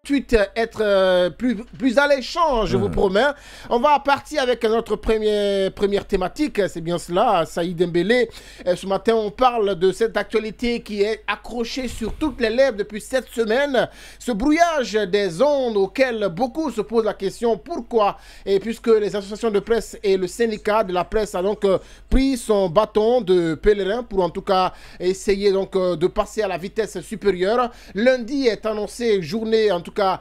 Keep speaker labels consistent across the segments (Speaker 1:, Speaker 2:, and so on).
Speaker 1: Suite être plus alléchant, je vous promets. On va partir avec notre première thématique, c'est bien cela, Saïd Dembélé. Ce matin, on parle de cette actualité qui est accrochée sur toutes les lèvres depuis cette semaine. Ce brouillage des ondes auquel beaucoup se posent la question, pourquoi? Et puisque les associations de presse et le syndicat de la presse a donc pris son bâton de pèlerin pour en tout cas essayer donc de passer à la vitesse supérieure. Lundi est annoncé journée en tout cas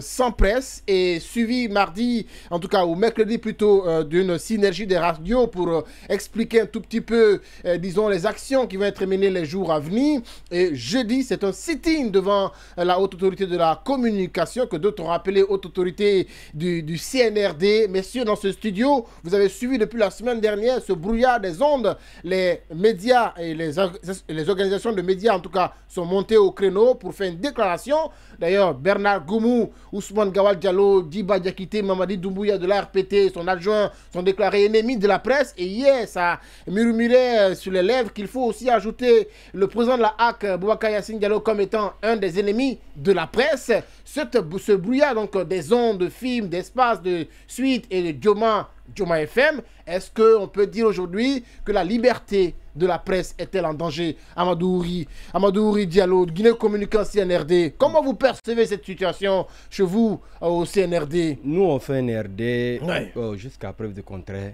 Speaker 1: sans presse et suivi mardi, en tout cas ou mercredi plutôt, d'une synergie des radios pour expliquer un tout petit peu, disons, les actions qui vont être menées les jours à venir. Et jeudi, c'est un sit-in devant la haute autorité de la communication que d'autres ont appelé haute autorité du CNRD. Messieurs, dans ce studio, vous avez suivi depuis la semaine dernière ce brouillard des ondes. Les médias et les organisations de médias, en tout cas, sont montés au créneau pour faire une déclaration. D'ailleurs, Bernard Goumou, Ousmane Gawal Diallo, Diba Diakité, Mamadi Doumbouya de la RPT, son adjoint, sont déclarés ennemis de la presse. Et hier, ça murmurait sur les lèvres qu'il faut aussi ajouter le président de la HAC, Boubacar Yassine Diallo, comme étant un des ennemis de la presse. Ce brouillard donc, des ondes, de films, d'espace, de suite et de Joma FM, est-ce qu'on peut dire aujourd'hui que la liberté de la presse est-elle en danger? Amadou Ouri Diallo, Guinée Communicant CNRD, comment vous percevez cette situation chez vous au CNRD?
Speaker 2: Nous, on fait un RD jusqu'à preuve de contraire.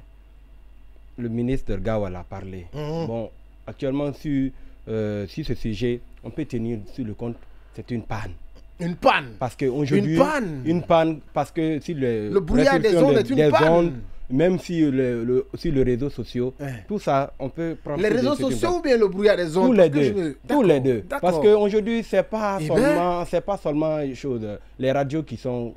Speaker 2: Le ministre Gawal a parlé. Bon, actuellement, sur ce sujet, on peut tenir sur le compte, c'est une panne.
Speaker 1: Une panne.
Speaker 2: Parce qu'aujourd'hui, une panne parce que si
Speaker 1: le brouillard des ondes est une panne.
Speaker 2: Même si les réseaux sociaux, tout ça, on peut prendre...
Speaker 1: Les réseaux sociaux ou bien le brouillard des ondes?
Speaker 2: Tous les deux. Parce qu'aujourd'hui, ce n'est pas seulement les radios qui sont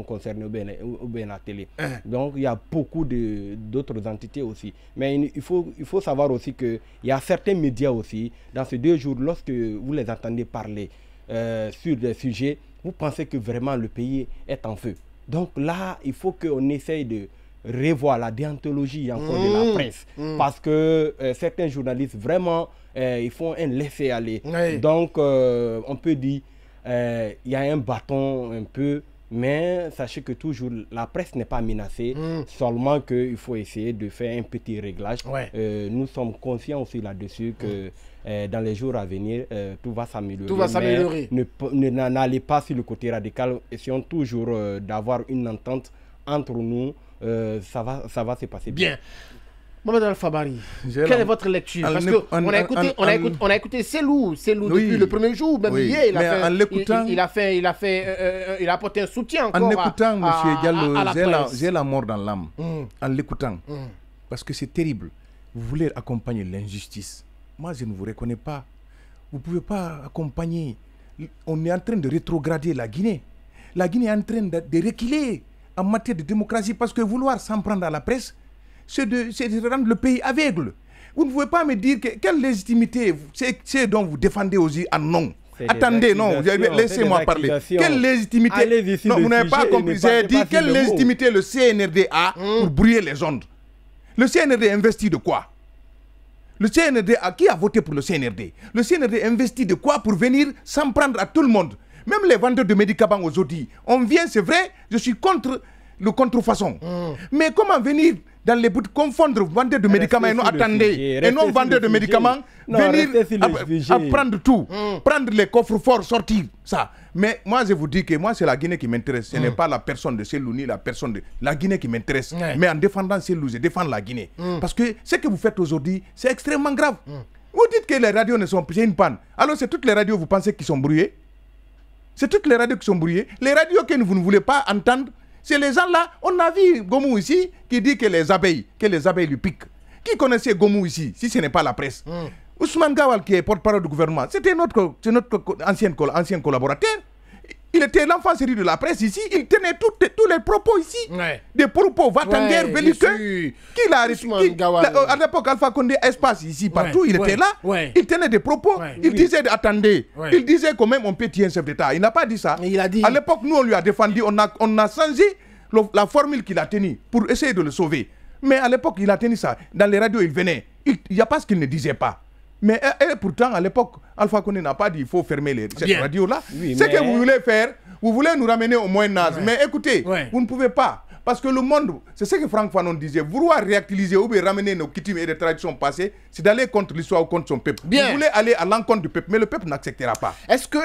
Speaker 2: concernées ou bien la télé. Donc, il y a beaucoup d'autres entités aussi. Mais il faut savoir aussi qu'il y a certains médias aussi, dans ces 2 jours, lorsque vous les entendez parler sur des sujets, vous pensez que vraiment le pays est en feu. Donc là, il faut qu'on essaye de revoir la déontologie encore de la presse. Parce que certains journalistes, vraiment, ils font un laisser-aller. Donc, on peut dire, il y a un bâton un peu, mais sachez que toujours, la presse n'est pas menacée, seulement qu'il faut essayer de faire un petit réglage. Nous sommes conscients aussi là-dessus que dans les jours à venir, tout va s'améliorer.
Speaker 1: Tout va s'améliorer.
Speaker 2: N'allez pas sur le côté radical, essayons toujours d'avoir une entente entre nous. Ça va se passer bien.
Speaker 1: Mohamed Al-Fabari, quelle est votre lecture? Parce qu'on a écouté Selou depuis le premier jour, même hier, il a apporté un soutien encore.
Speaker 3: En écoutant M. Diallo, j'ai la mort dans l'âme. En l'écoutant, parce que c'est terrible. Vous voulez accompagner l'injustice. Moi, je ne vous reconnais pas. Vous ne pouvez pas accompagner. On est en train de rétrograder la Guinée. La Guinée est en train de reculer en matière de démocratie, parce que vouloir s'en prendre à la presse, c'est de rendre le pays aveugle. Vous ne pouvez pas me dire quelle légitimité c'est dont vous défendez aussi en nom. Attendez, non, laissez-moi parler. Quelle légitimité? Non, vous n'avez pas compris. J'ai dit quelle légitimité le CNRD a pour brouiller les ondes. Le CNRD investit de quoi? Le CNRD, qui a voté pour le CNRD? Le CNRD investit de quoi pour venir s'en prendre à tout le monde? Même les vendeurs de médicaments aujourd'hui, on vient, c'est vrai, je suis contre le contrefaçon. Mais comment venir dans les bouts de confondre vendeurs de médicaments et non, attendez, et non vendeurs de médicaments, venir à prendre tout, prendre les coffres forts, sortir ça. Mais moi, je vous dis que moi, c'est la Guinée qui m'intéresse. Ce n'est pas la personne de Selou ni la personne de la Guinée qui m'intéresse. Mais en défendant Selou, je défends la Guinée. Parce que ce que vous faites aujourd'hui, c'est extrêmement grave. Vous dites que les radios ne sont pas une panne. Alors, c'est toutes les radios, vous pensez, qui sont brouillées? C'est toutes les radios qui sont brouillées. Les radios que vous ne voulez pas entendre, c'est les gens là. On a vu Goumou ici qui dit que les abeilles lui piquent. Qui connaissait Goumou ici, si ce n'est pas la presse? Ousmane Gawal, qui est porte-parole du gouvernement, c'était notre ancien collaborateur. Il était l'enfant série de la presse ici. Il tenait tous les propos ici. Des propos va-t-en-guerre belliqueux. À l'époque, Alpha Condé, espace ici, partout, il était là. Il tenait des propos. Il disait, attendez. Il disait quand même, on peut tuer un chef d'État. Il n'a pas dit ça.
Speaker 1: Il a dit...
Speaker 3: À l'époque, nous, on lui a défendu. On a changé la formule qu'il a tenue pour essayer de le sauver. Mais à l'époque, il a tenu ça. Dans les radios, il venait. Il n'y a pas ce qu'il ne disait pas. Mais pourtant, à l'époque, Alpha Condé n'a pas dit il faut fermer cette radio-là.
Speaker 2: Oui,
Speaker 3: c'est que vous voulez faire, vous voulez nous ramener au Moyen-Âge. Mais écoutez, vous ne pouvez pas. Parce que le monde, c'est ce que Franck Fanon disait, vouloir réactualiser ou bien ramener nos coutumes et des traditions passées, c'est d'aller contre l'histoire ou contre son peuple. Vous voulez aller à l'encontre du peuple, mais le peuple n'acceptera pas.
Speaker 1: Est-ce que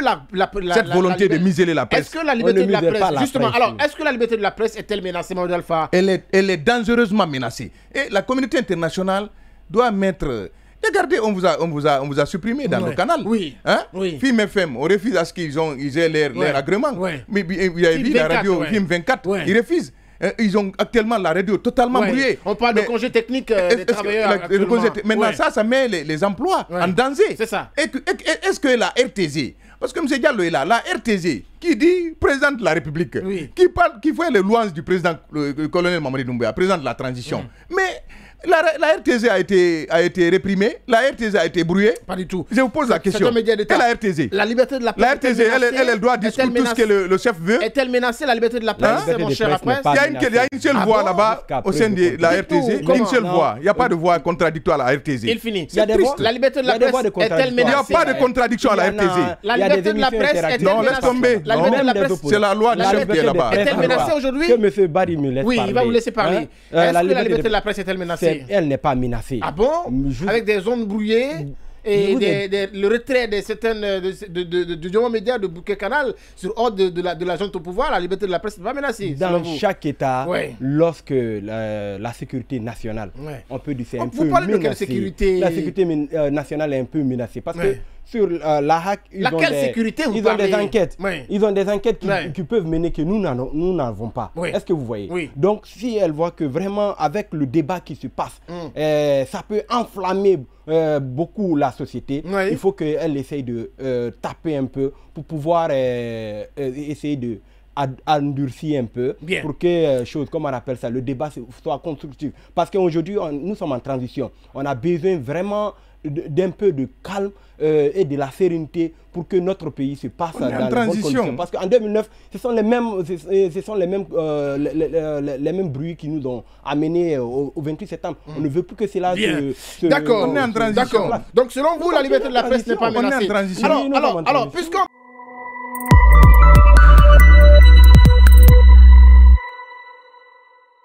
Speaker 3: cette volonté de museler la presse.
Speaker 1: Est-ce que la liberté de la presse, justement, alors, est-ce que la liberté de la presse est-elle menacée, Mamadou Alpha?
Speaker 3: Elle est dangereusement menacée. Et la communauté internationale doit mettre... Regardez, on vous a supprimé dans le canal.
Speaker 1: Oui.
Speaker 3: Hein?
Speaker 1: Oui.
Speaker 3: Film FM, on refuse à ce qu'ils aient leur agrément. Mais vous avez vu la radio Film 24, ils refusent. Ils ont actuellement la radio totalement brouillée.
Speaker 1: On parle de congé technique des travailleurs.
Speaker 3: Maintenant, ça met les emplois en danger.
Speaker 1: C'est ça.
Speaker 3: Est-ce que la RTZ, parce que M. Diallo est là, la RTZ, qui dit président de la République, qui fait les louanges du président, le colonel Mamadi Doumbouya, président de la transition, mais la RTZ a été réprimée, la RTZ a été brouillée.
Speaker 1: Pas du tout.
Speaker 3: Je vous pose la question. Et la RTZ?
Speaker 1: La liberté de la presse.
Speaker 3: La RTZ, elle doit discuter tout ce que le chef veut.
Speaker 1: Est-elle menacée, la liberté de la presse, mon cher Prince?
Speaker 3: Il y a une seule voix là-bas au sein de la RTZ. Une seule voix. Il n'y a pas de voix contradictoire à la RTZ.
Speaker 1: Il finit. La liberté de la presse est-elle menacée?
Speaker 3: Il n'y a pas de contradiction à la RTZ.
Speaker 1: La liberté de la presse est-elle menacée?
Speaker 3: Non, laisse tomber.
Speaker 1: La liberté de la presse,
Speaker 3: c'est la loi du chef qui est là-bas.
Speaker 1: Est-elle menacée aujourd'hui?
Speaker 2: Que M. Barry me laisse parler.
Speaker 1: Oui, il va vous laisser parler. Est-ce que la liberté de la presse est-elle menacée?
Speaker 2: Elle n'est pas menacée.
Speaker 1: Ah bon? Avec des zones brouillées et le retrait de certaines du Diomon Média de Bouquet Canal sur ordre de la junte au pouvoir, la liberté de la presse n'est pas menacée.
Speaker 2: Dans chaque État, lorsque la sécurité nationale, on peut dire c'est un peu menacée. Vous
Speaker 1: parlez de quelle sécurité?
Speaker 2: La sécurité nationale est un peu menacée parce que sur la HAC, ils ont des enquêtes. Ils ont des enquêtes qui peuvent mener que nous n'avons pas. Est-ce que vous voyez? Donc, si elle voit que vraiment, avec le débat qui se passe, ça peut enflammer beaucoup la société, il faut qu'elle essaye de taper un peu pour pouvoir essayer de endurcir un peu pour que, comme on appelle ça, le débat soit constructif. Parce qu'aujourd'hui, nous sommes en transition. On a besoin vraiment d'un peu de calme et de la sérénité pour que notre pays se passe dans les bonnes conditions. Parce qu'en 2009, ce sont les mêmes bruits qui nous ont amenés au 28 septembre. On ne veut plus que cela
Speaker 1: se... D'accord, on est en transition. Donc selon vous, la liberté de la presse n'est pas menacée.
Speaker 3: On est en transition.
Speaker 1: Alors, puisqu'on